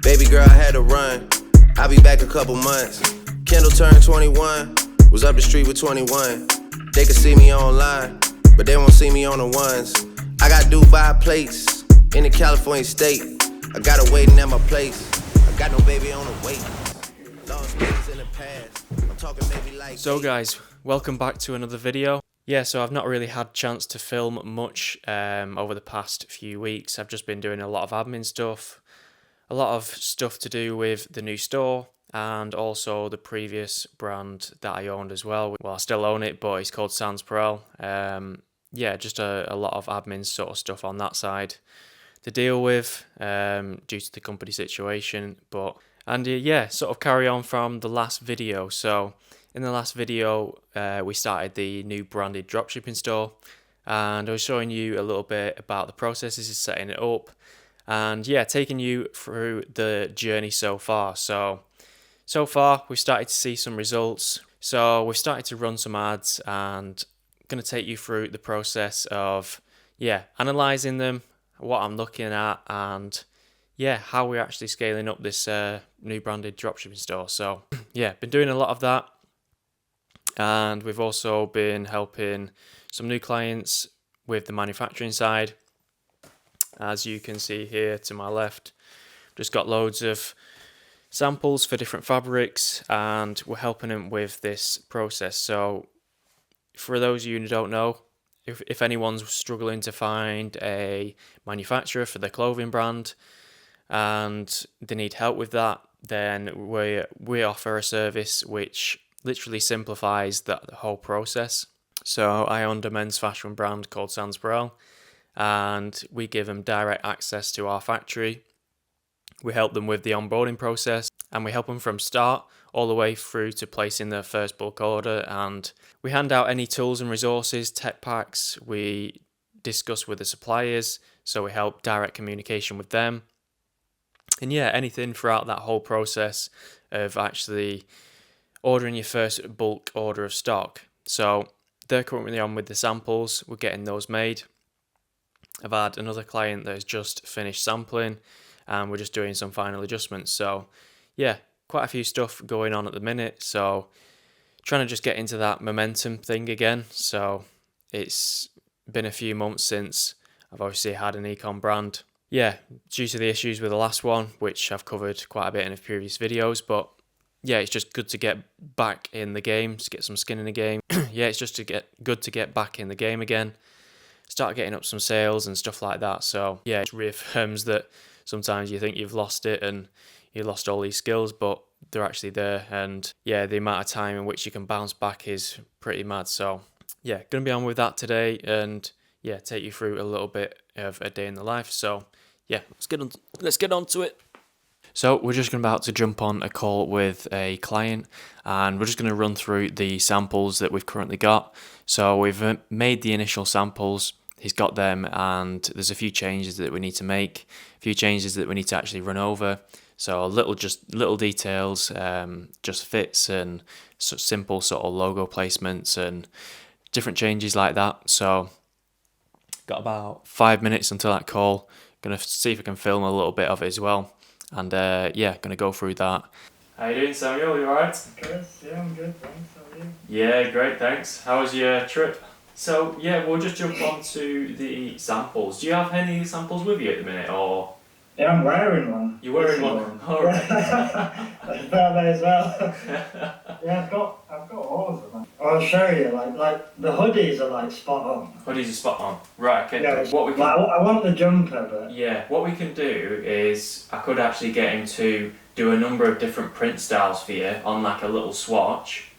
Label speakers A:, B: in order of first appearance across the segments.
A: Baby girl, I had to run. I'll be back a couple months. Kendall turned 21. Was up the street with 21. They could see me online, but they won't see me on the ones. I got Dubai plates in the California state. I got her waiting at my place. I got no baby on the wait. Lost days in the past. I'm talking maybe like.
B: So guys, welcome back to another video. Yeah, so I've not really had a chance to film much over the past few weeks. I've just been doing a lot of admin stuff, a lot of stuff to do with the new store and also the previous brand that I owned as well. Well, I still own it, but it's called Sans Perel. Yeah, just a lot of admin sort of stuff on that side to deal with due to the company situation. Yeah, sort of carry on from the last video. So in the last video, we started the new branded dropshipping store, and I was showing you a little bit about the processes of setting it up, and yeah, taking you through the journey so far. So far, we've started to see some results. So we've started to run some ads, and I'm going to take you through the process of, analysing them, what I'm looking at, and how we're actually scaling up this new branded dropshipping store. So been doing a lot of that. And we've also been helping some new clients with the manufacturing side. As you can see here to my left, just got loads of samples for different fabrics, and we're helping them with this process. So for those of you who don't know, if anyone's struggling to find a manufacturer for their clothing brand and they need help with that, then we offer a service which literally simplifies the whole process. So I own a men's fashion brand called Sans Perel, and we give them direct access to our factory. We help them with the onboarding process, and we help them from start all the way through to placing their first bulk order. And we hand out any tools and resources, tech packs. We discuss with the suppliers, so we help direct communication with them. And anything throughout that whole process of actually ordering your first bulk order of stock. So they're currently on with the samples. We're getting those made. I've had another client that has just finished sampling, and we're just doing some final adjustments. So quite a few stuff going on at the minute. So trying to just get into that momentum thing again. So it's been a few months since I've obviously had an ecom brand. Due to the issues with the last one, which I've covered quite a bit in the previous videos, but it's just good to get back in the game, to get some skin in the game. It's just good to get back in the game again, start getting up some sales and stuff like that. So it reaffirms that sometimes you think you've lost it and you lost all these skills, but they're actually there. And the amount of time in which you can bounce back is pretty mad. So going to be on with that today, and take you through a little bit of a day in the life. So let's get on to it. So we're just about to jump on a call with a client, and we're just going to run through the samples that we've currently got. So we've made the initial samples, he's got them, and there's a few changes that we need to make, a few changes that we need to actually run over. So little details, just fits and simple sort of logo placements and different changes like that. So got about 5 minutes until that call. Going to see if I can film a little bit of it as well. And going to go through that. How you doing, Samuel? You alright?
C: Chris, I'm good, thanks. How are you?
B: Yeah, great, thanks. How was your trip? So we'll just jump on to the samples. Do you have any samples with you at the minute, or?
C: Yeah, I'm wearing one.
B: You're wearing one? Alright.
C: I may as well. I've got all of them. I'll show you, like the hoodies are spot on.
B: Hoodies are spot on. Right, okay.
C: Yeah, I want the jumper, but...
B: what we can do is, I could actually get him to do a number of different print styles for you on like a little swatch,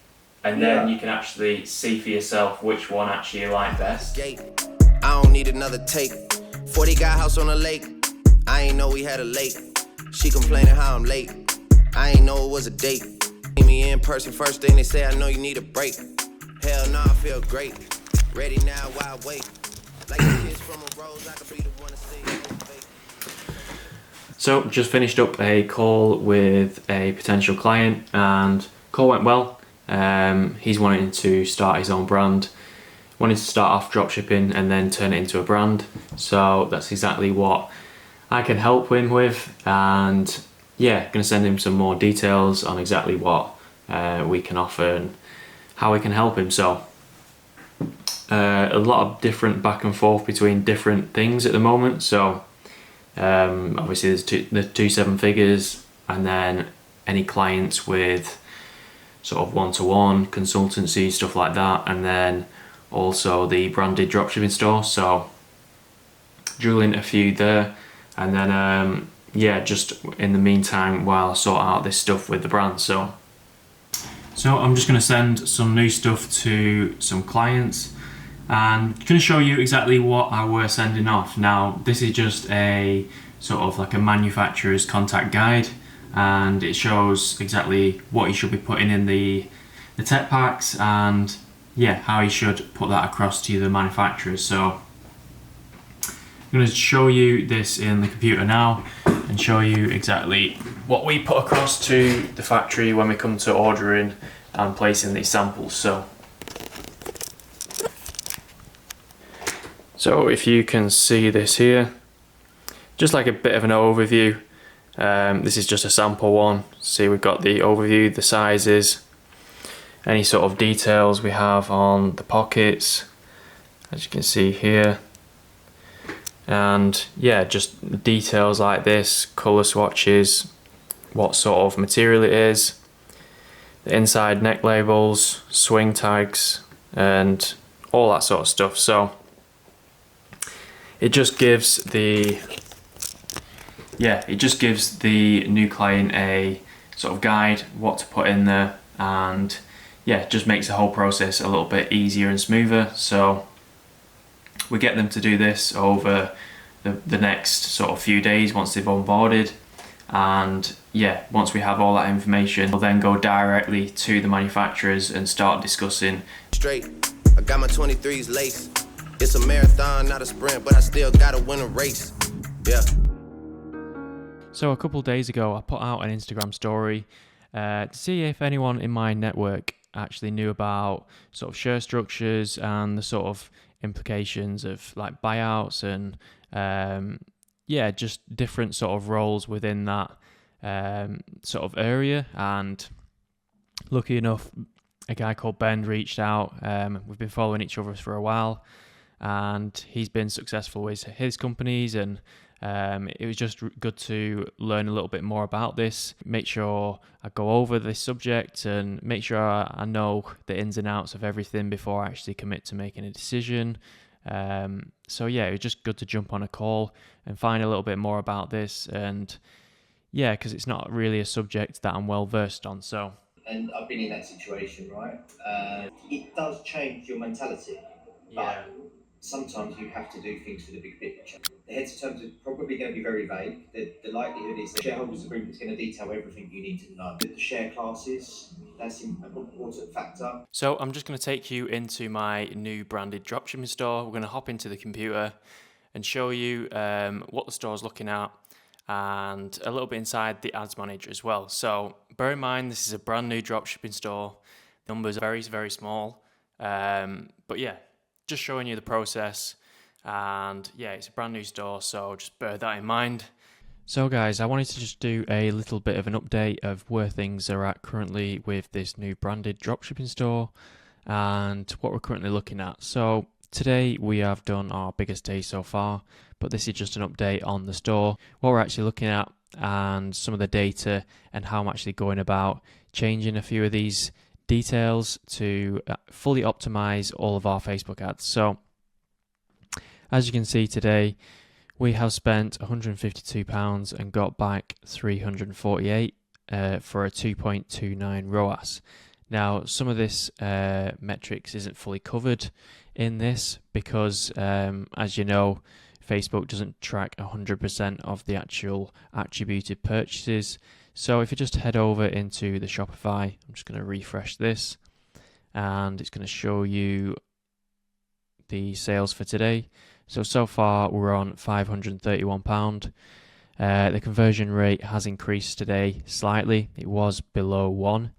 B: and then you can actually see for yourself which one actually you like best.
A: I don't need another take. 40 got house on the lake. I ain't know we had a lake. She complaining how I'm late. I ain't know it was a date. See me in person first thing they say, I know you need a break. Hell no, I feel great. Ready now, why wait? Like the kids from a rose, I could be the one to see.
B: So just finished up a call with a potential client, and call went well. He's wanting to start his own brand, wanting to start off dropshipping and then turn it into a brand. So that's exactly what I can help him with, and yeah, going to send him some more details on exactly what we can offer and how we can help him. So a lot of different back and forth between different things at the moment. So obviously there's the two seven figures, and then any clients with sort of one-to-one consultancy, stuff like that, and then also the branded dropshipping store. So drilling a few there, and then yeah, just in the meantime while I sort out this stuff with the brand. So I'm just going to send some new stuff to some clients and going to show you exactly what I were sending off. Now this is just a sort of like a manufacturer's contact guide, and it shows exactly what you should be putting in the tech packs, and yeah, how you should put that across to the manufacturers. So I'm going to show you this in the computer now and show you exactly what we put across to the factory when we come to ordering and placing these samples. So if you can see this here, just like a bit of an overview. This is just a sample one. See, we've got the overview, the sizes, any sort of details we have on the pockets, as you can see here. And yeah, just details like this, color swatches, what sort of material it is, the inside neck labels, swing tags, and all that sort of stuff. So it just gives the new client a sort of guide what to put in there, and yeah, it just makes the whole process a little bit easier and smoother. So we get them to do this over the next sort of few days once they've onboarded, and yeah, once we have all that information, we'll then go directly to the manufacturers and start discussing.
A: Straight, I got my 23s lace. It's a marathon, not a sprint, but I still gotta win a race. Yeah.
B: So a couple of days ago, I put out an Instagram story to see if anyone in my network actually knew about sort of share structures and the sort of implications of like buyouts and yeah, just different sort of roles within that sort of area. And lucky enough, a guy called Ben reached out. We've been following each other for a while, and he's been successful with his companies, and it was just good to learn a little bit more about this, make sure I go over this subject and make sure I know the ins and outs of everything before I actually commit to making a decision. So yeah, it was just good to jump on a call and find a little bit more about this, and yeah, because it's not really a subject that I'm well versed on. So,
D: and I've been in that situation, right? It does change your mentality.
B: yeah.
D: But sometimes you have to do things for the big picture. The heads of terms are probably going to be very vague. The likelihood is the shareholders agreement is going to detail everything you need to know. The share classes, that's an important factor.
B: So I'm just going to take you into my new branded dropshipping store. We're going to hop into the computer and show you what the store's looking at, and a little bit inside the ads manager as well. So bear in mind, this is a brand new dropshipping store. The numbers are very, very small. But yeah, just showing you the process, and yeah, it's a brand new store, so just bear that in mind. So guys, I wanted to just do a little bit of an update of where things are at currently with this new branded dropshipping store and what we're currently looking at. So today we have done our biggest day so far, but this is just an update on the store, what we're actually looking at, and some of the data, and how I'm actually going about changing a few of these details to fully optimize all of our Facebook ads. So as you can see today, we have spent £152 and got back 348 for a 2.29 ROAS. Now, some of this metrics isn't fully covered in this because, as you know, Facebook doesn't track 100% of the actual attributed purchases. So if you just head over into the Shopify, I'm just going to refresh this, and it's going to show you the sales for today. So far we're on £531. The conversion rate has increased today slightly. It was below 1.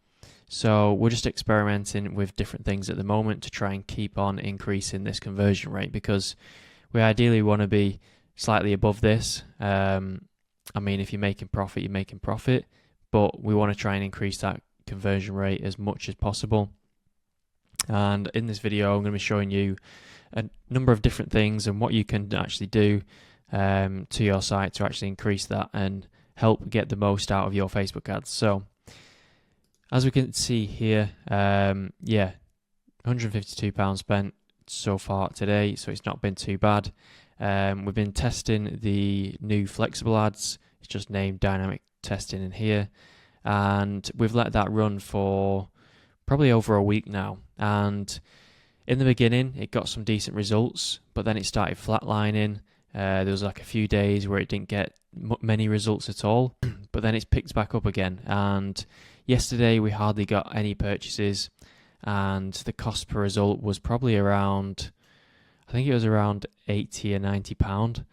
B: So we're just experimenting with different things at the moment to try and keep on increasing this conversion rate, because we ideally want to be slightly above this. I mean, if you're making profit, you're making profit, but we want to try and increase that conversion rate as much as possible. And in this video, I'm going to be showing you a number of different things and what you can actually do to your site to actually increase that and help get the most out of your Facebook ads. So as we can see here, £152 spent so far today, so it's not been too bad. We've been testing the new flexible ads. It's just named dynamic testing in here, and we've let that run for probably over a week now. And in the beginning it got some decent results, but then it started flatlining. There was like a few days where it didn't get many results at all, but then it's picked back up again. And yesterday we hardly got any purchases, and the cost per result was probably around, I think it was around £80 or £90,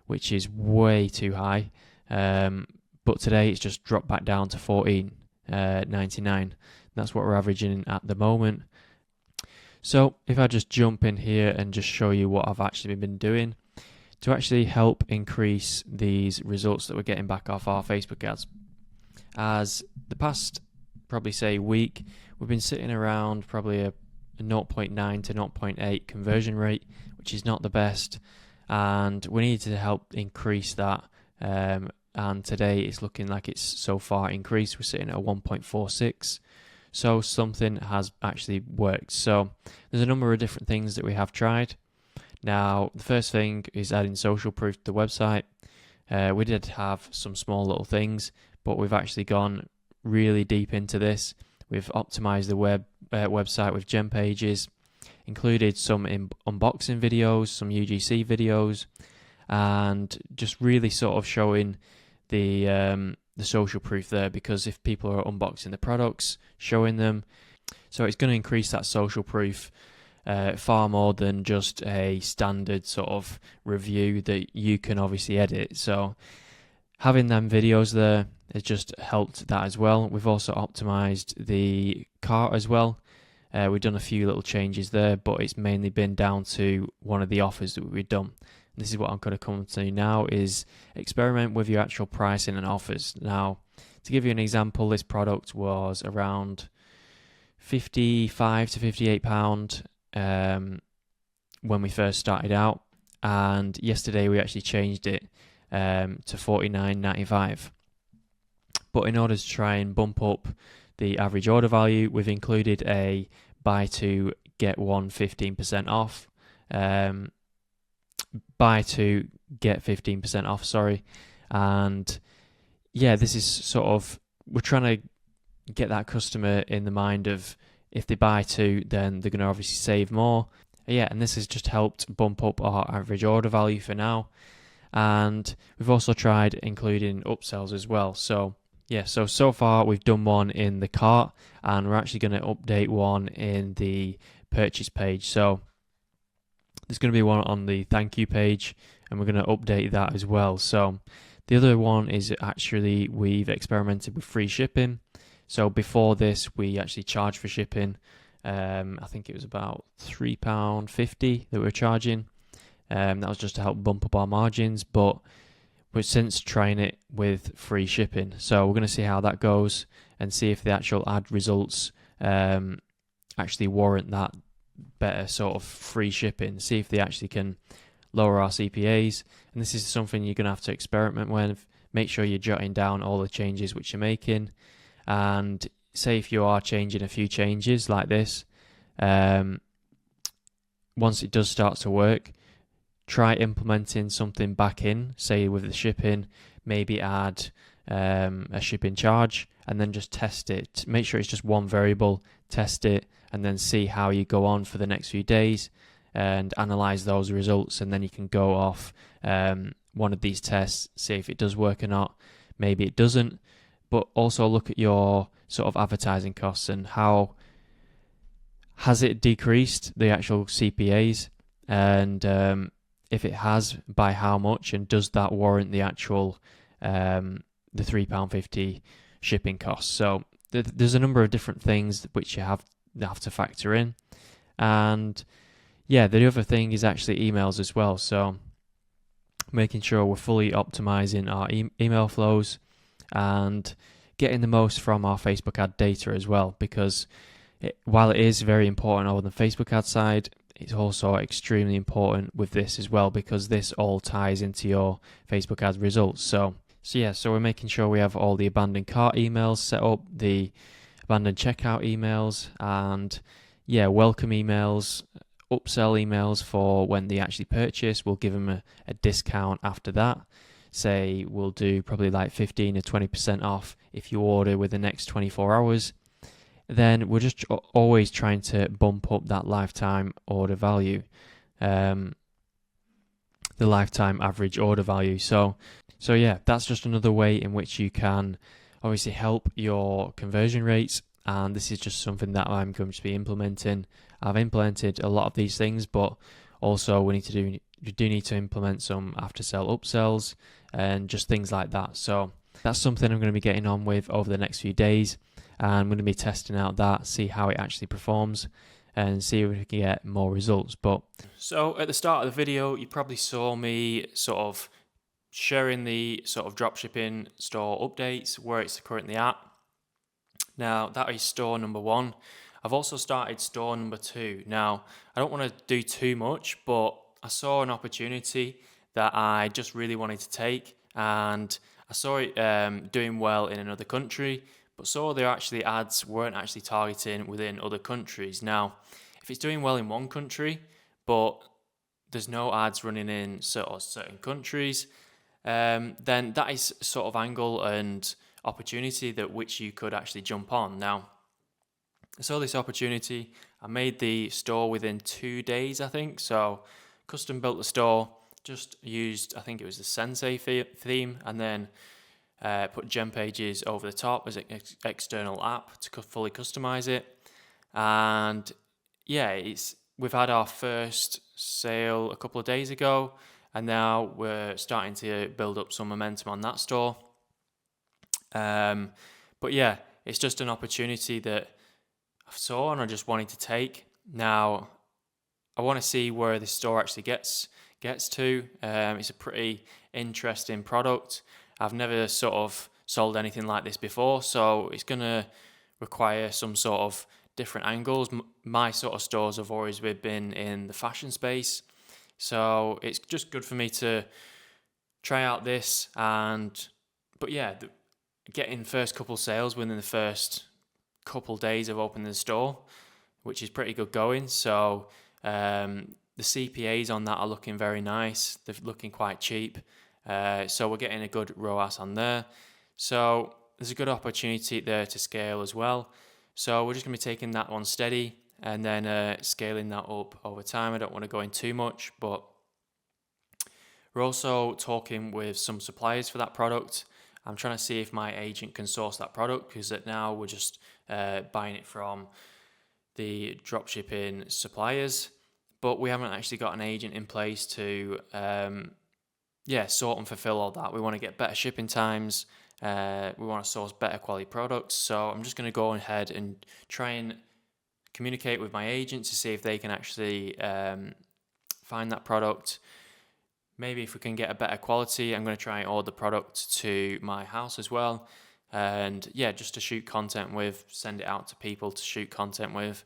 B: which is way too high. But today it's just dropped back down to $14.99. That's what we're averaging at the moment. So if I just jump in here and just show you what I've actually been doing to actually help increase these results that we're getting back off our Facebook ads. As the past, probably say week, we've been sitting around probably a 0.9 to 0.8 conversion rate, which is not the best, and we need to help increase that. And today it's looking like it's so far increased. We're sitting at 1.46. So something has actually worked. So there's a number of different things that we have tried. Now, the first thing is adding social proof to the website. We did have some small little things, but we've actually gone really deep into this. We've optimized the website with gem pages, included some unboxing videos, some UGC videos, and just really sort of showing the social proof there, because if people are unboxing the products, showing them, so it's going to increase that social proof far more than just a standard sort of review that you can obviously edit. So having them videos there has just helped that as well. We've also optimized the cart as well. We've done a few little changes there, but it's mainly been down to one of the offers that we've done. This is what I'm going to come to now, is experiment with your actual pricing and offers. Now, to give you an example, this product was around £55 to £58 when we first started out, and yesterday we actually changed it to $49.95. But in order to try and bump up the average order value, we've included a buy two get one 15% off. Buy two get 15% off, sorry. And yeah, this is sort of, we're trying to get that customer in the mind of, if they buy two, then they're going to obviously save more. Yeah, and this has just helped bump up our average order value for now. And we've also tried including upsells as well. So yeah, so far we've done one in the cart, and we're actually going to update one in the purchase page. So there's going to be one on the thank you page, and we're going to update that as well. So the other one is actually, we've experimented with free shipping. So before this, we actually charged for shipping. I think it was about £3.50 that we were charging. That was just to help bump up our margins, but we're since trying it with free shipping. So we're going to see how that goes and see if the actual ad results actually warrant that better sort of free shipping. See if they actually can lower our CPAs. And this is something you're going to have to experiment with. Make sure you're jotting down all the changes which you're making. And say if you are changing a few changes like this, once it does start to work, try implementing something back in, say with the shipping, maybe add a shipping charge, and then just test it. Make sure it's just one variable, test it, and then see how you go on for the next few days and analyze those results. And then you can go off one of these tests, see if it does work or not. Maybe it doesn't, but also look at your sort of advertising costs and how has it decreased the actual CPAs, and if it has, by how much, and does that warrant the actual the £3.50 shipping costs. So there's a number of different things which you have to factor in. And yeah, the other thing is actually emails as well. So making sure we're fully optimizing our email flows and getting the most from our Facebook ad data as well, because while it is very important over the Facebook ad side, it's also extremely important with this as well, because this all ties into your Facebook ad results. So we're making sure we have all the abandoned cart emails set up, the abandoned checkout emails, and welcome emails, upsell emails for when they actually purchase. We'll give them a discount after that. Say we'll do probably like 15 or 20% off if you order within the next 24 hours. Then we're just always trying to bump up that lifetime order value, the lifetime average order value. So that's just another way in which you can obviously help your conversion rates. And this is just something that I'm going to be implementing. I've implemented a lot of these things, but also we do need to implement some after sale upsells and just things like that. So that's something I'm going to be getting on with over the next few days. And I'm going to be testing out that, see how it actually performs, and see if we can get more results. So at the start of the video, you probably saw me sort of sharing the sort of dropshipping store updates, where it's currently at. Now, that is store number 1. I've also started store number 2. Now, I don't want to do too much, but I saw an opportunity that I just really wanted to take, and I saw it doing well in another country, but saw their actually ads weren't actually targeting within other countries. Now, if it's doing well in one country, but there's no ads running in certain countries, then that is sort of angle and opportunity that which you could actually jump on. Now, I saw this opportunity. I made the store within 2 days, I think. So custom built the store, just used, I think it was the Sensei theme, and then put gem pages over the top as an external app to fully customize it. And we've had our first sale a couple of days ago, and now we're starting to build up some momentum on that store. It's just an opportunity that I saw and I just wanted to take. Now, I want to see where this store actually gets to. It's a pretty interesting product. I've never sort of sold anything like this before, so it's going to require some sort of different angles. My sort of stores have always been in the fashion space, so it's just good for me to try out this. Getting first couple sales within the first couple days of opening the store, which is pretty good going. So the CPAs on that are looking very nice. They're looking quite cheap. So we're getting a good ROAS on there. So there's a good opportunity there to scale as well. So we're just going to be taking that one steady and then scaling that up over time. I don't want to go in too much, but we're also talking with some suppliers for that product. I'm trying to see if my agent can source that product, because now we're just buying it from the dropshipping suppliers, but we haven't actually got an agent in place to sort and fulfill all that. We want to get better shipping times. We want to source better quality products. So I'm just going to go ahead and try and communicate with my agent to see if they can actually find that product. Maybe if we can get a better quality, I'm going to try and order the product to my house as well. And just to shoot content with, send it out to people to shoot content with.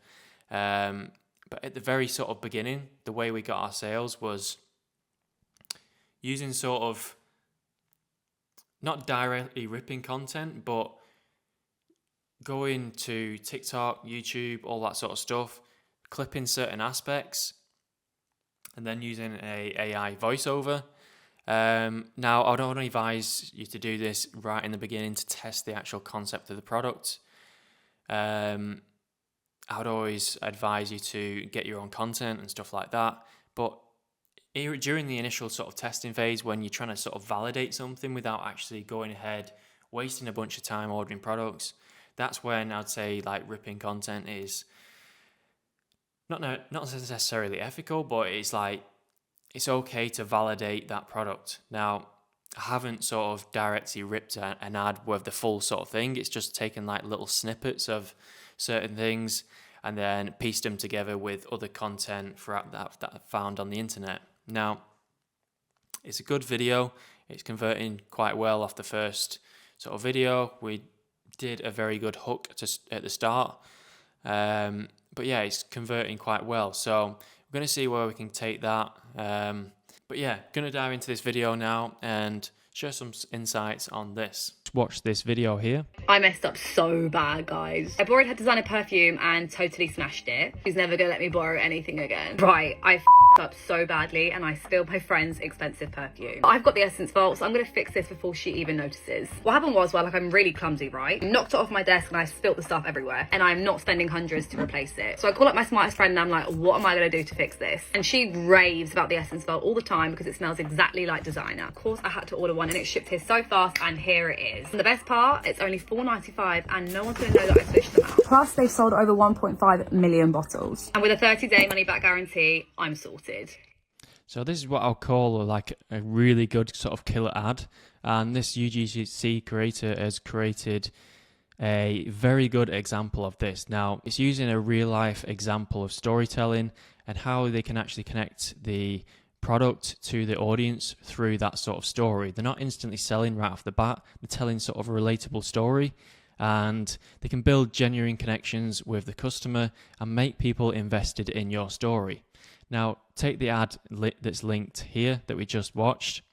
B: But at the very sort of beginning, the way we got our sales was using sort of not directly ripping content, but going to TikTok, YouTube, all that sort of stuff, clipping certain aspects, and then using a AI voiceover. Now, I would only advise you to do this right in the beginning to test the actual concept of the product. I would always advise you to get your own content and stuff like that. But during the initial sort of testing phase, when you're trying to sort of validate something without actually going ahead, wasting a bunch of time ordering products, that's when I'd say like ripping content is not necessarily ethical, but it's like, it's okay to validate that product. Now, I haven't sort of directly ripped an ad with the full sort of thing. It's just taken like little snippets of certain things and then pieced them together with other content that I found on the internet. Now, It's a good video. It's converting quite well off the first sort of video. We did a very good hook at the start. But yeah, it's converting quite well. So we're going to see where we can take that. But yeah, going to dive into this video now and share some insights on this. Watch this video here.
E: I messed up so bad, guys. I borrowed her designer perfume and totally smashed it. She's never gonna let me borrow anything again. Right, I f***ed up so badly and I spilled my friend's expensive perfume. I've got the essence vault, so I'm gonna fix this before she even notices. What happened was, well, like, I'm really clumsy, right? I knocked it off my desk and I spilt the stuff everywhere, and I'm not spending hundreds to replace it. So I call up my smartest friend and I'm like, what am I gonna do to fix this? And she raves about the essence vault all the time because it smells exactly like designer. Of course, I had to order one and it shipped here so fast, and here it is. And the best part, it's only $4.95 and no one's gonna know that I switched them out. Plus, they've sold over 1.5 million bottles. And with a 30-day money-back guarantee, I'm sorted.
B: So this is what I'll call like a really good sort of killer ad. And this UGC creator has created a very good example of this. Now, it's using a real-life example of storytelling and how they can actually connect the product to the audience through that sort of story. They're not instantly selling right off the bat. They're telling sort of a relatable story, and they can build genuine connections with the customer and make people invested in your story. Now, take the ad that's linked here that we just watched.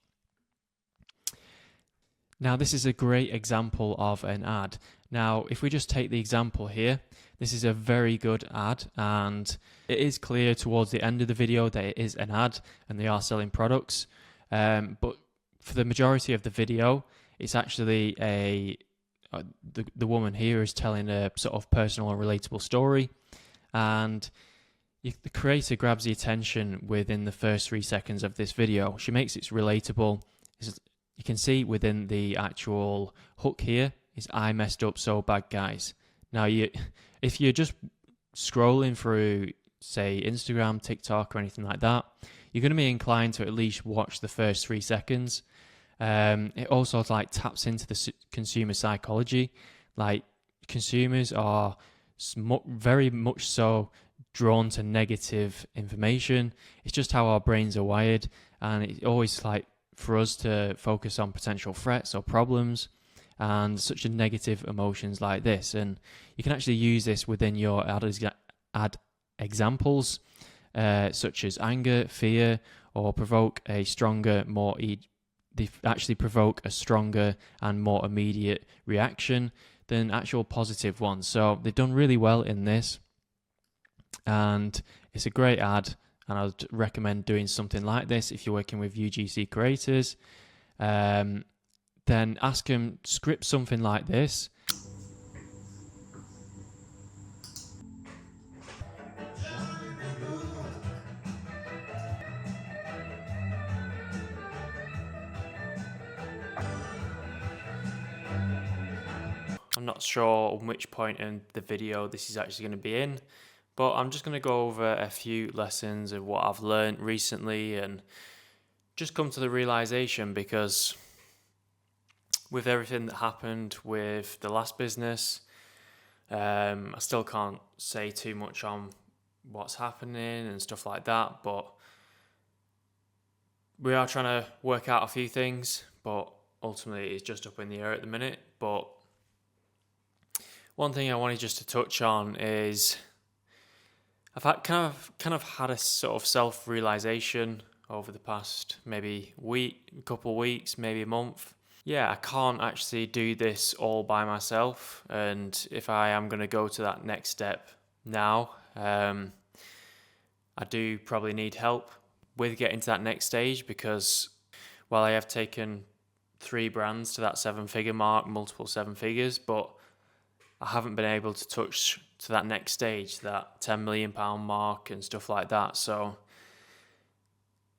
B: Now, this is a great example of an ad. Now, if we just take the example here, this is a very good ad, and it is clear towards the end of the video that it is an ad and they are selling products. But for the majority of the video, it's actually the woman here is telling a sort of personal and relatable story, and the creator grabs the attention within the first 3 seconds of this video. She makes it relatable. You can see within the actual hook here is "I messed up so bad, guys." Now, if you're just scrolling through, say, Instagram, TikTok, or anything like that, you're going to be inclined to at least watch the first 3 seconds. It also like taps into the consumer psychology. Like, consumers are very much so drawn to negative information. It's just how our brains are wired, and it's always like for us to focus on potential threats or problems and such a negative emotions like this. And you can actually use this within your ad examples, such as anger, fear, or provoke a stronger, they actually provoke a stronger and more immediate reaction than actual positive ones. So they've done really well in this, and it's a great ad, and I would recommend doing something like this if you're working with UGC creators. Then ask them, script something like this. I'm not sure on which point in the video this is actually going to be in, but I'm just going to go over a few lessons of what I've learned recently and just come to the realization, because with everything that happened with the last business, I still can't say too much on what's happening and stuff like that, but we are trying to work out a few things, but ultimately it's just up in the air at the minute. But one thing I wanted just to touch on is I've had kind of had a sort of self-realization over the past maybe couple weeks, maybe a month. Yeah, I can't actually do this all by myself, and if I am going to go to that next step now, I do probably need help with getting to that next stage, because while I have taken 3 brands to that 7-figure mark, multiple 7 figures, but I haven't been able to touch to that next stage, that £10 million mark and stuff like that. So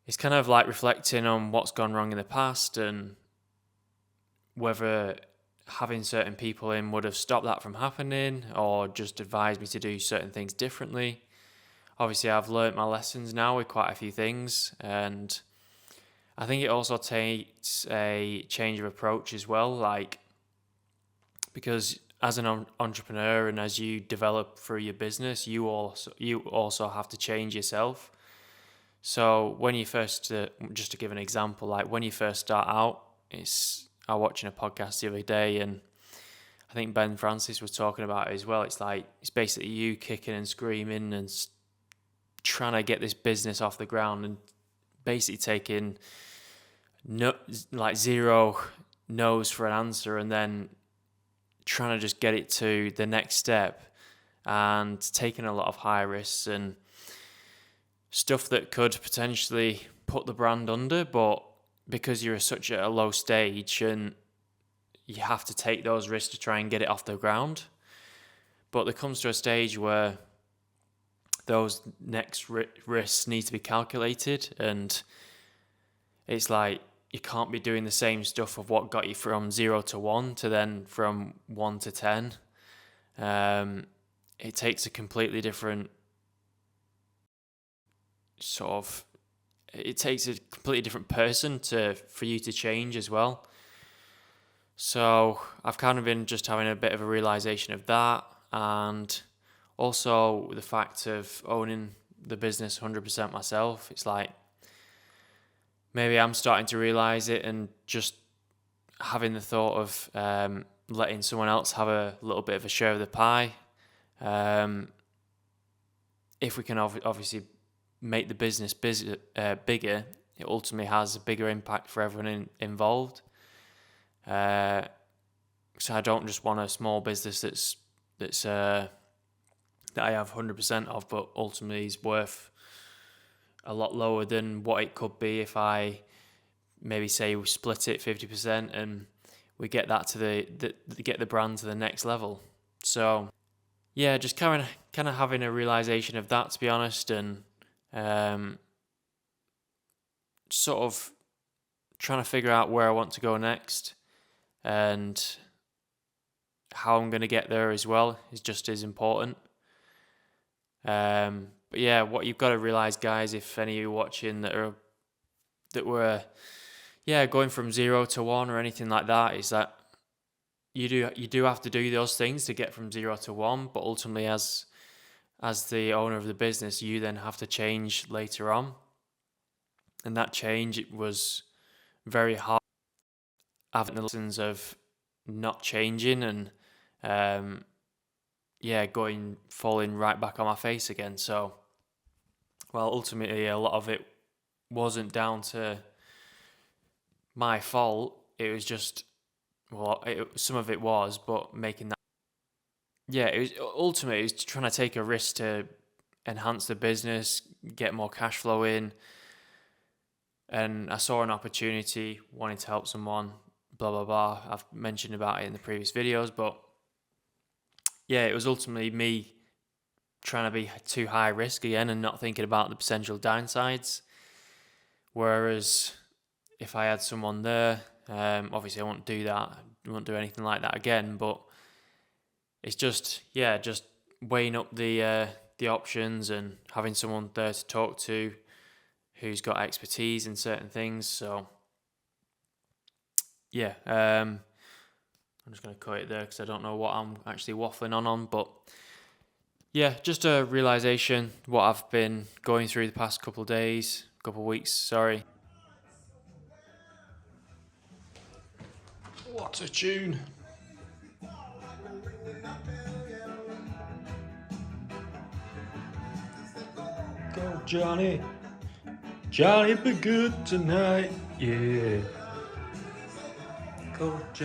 B: it's kind of like reflecting on what's gone wrong in the past and whether having certain people in would have stopped that from happening or just advised me to do certain things differently. Obviously, I've learnt my lessons now with quite a few things, and I think it also takes a change of approach as well, like, because as an entrepreneur and as you develop through your business, you also have to change yourself. So when you first, just to give an example, like when you first start out, I was watching a podcast the other day, and I think Ben Francis was talking about it as well. It's like, it's basically you kicking and screaming and trying to get this business off the ground, and basically taking zero no's for an answer, and then trying to just get it to the next step, and taking a lot of high risks and stuff that could potentially put the brand under, but because you're such at a low stage, and you have to take those risks to try and get it off the ground. But there comes to a stage where those next risks need to be calculated, and it's like you can't be doing the same stuff of what got you from 0 to 1 to then from 1 to 10. It takes a completely different it takes a completely different person for you to change as well. So I've kind of been just having a bit of a realization of that, and also the fact of owning the business 100% myself. It's like, maybe I'm starting to realize it, and just having the thought of letting someone else have a little bit of a share of the pie. If we can obviously make the business bigger, it ultimately has a bigger impact for everyone involved. So I don't just want a small business that I have 100% of, but ultimately is worth a lot lower than what it could be if I maybe say we split it 50% and we get that to get the brand to the next level. So yeah, just kind of having a realization of that, to be honest, and sort of trying to figure out where I want to go next, and how I'm going to get there as well is just as important. But yeah, what you've got to realize, guys, if any of you watching that were going from 0 to 1 or anything like that, is that you do have to do those things to get from 0 to 1, but ultimately as the owner of the business, you then have to change later on. And that change, it was very hard having the lessons of not changing and falling right back on my face again. So, well, ultimately a lot of it wasn't down to my fault. It was just, some of it was, but making that, it was ultimately, it was trying to take a risk to enhance the business, get more cash flow in. And I saw an opportunity, wanting to help someone, blah, blah, blah. I've mentioned about it in the previous videos, but yeah, it was ultimately me trying to be too high risk again and not thinking about the potential downsides. Whereas if I had someone there, obviously I won't do that. I won't do anything like that again, but it's just weighing up the options and having someone there to talk to who's got expertise in certain things. So yeah, I'm just going to cut it there because I don't know what I'm actually waffling on, but yeah, just a realization what I've been going through the past couple of weeks, sorry. What a tune. Go Johnny. Johnny, be good tonight. Yeah. Go Johnny.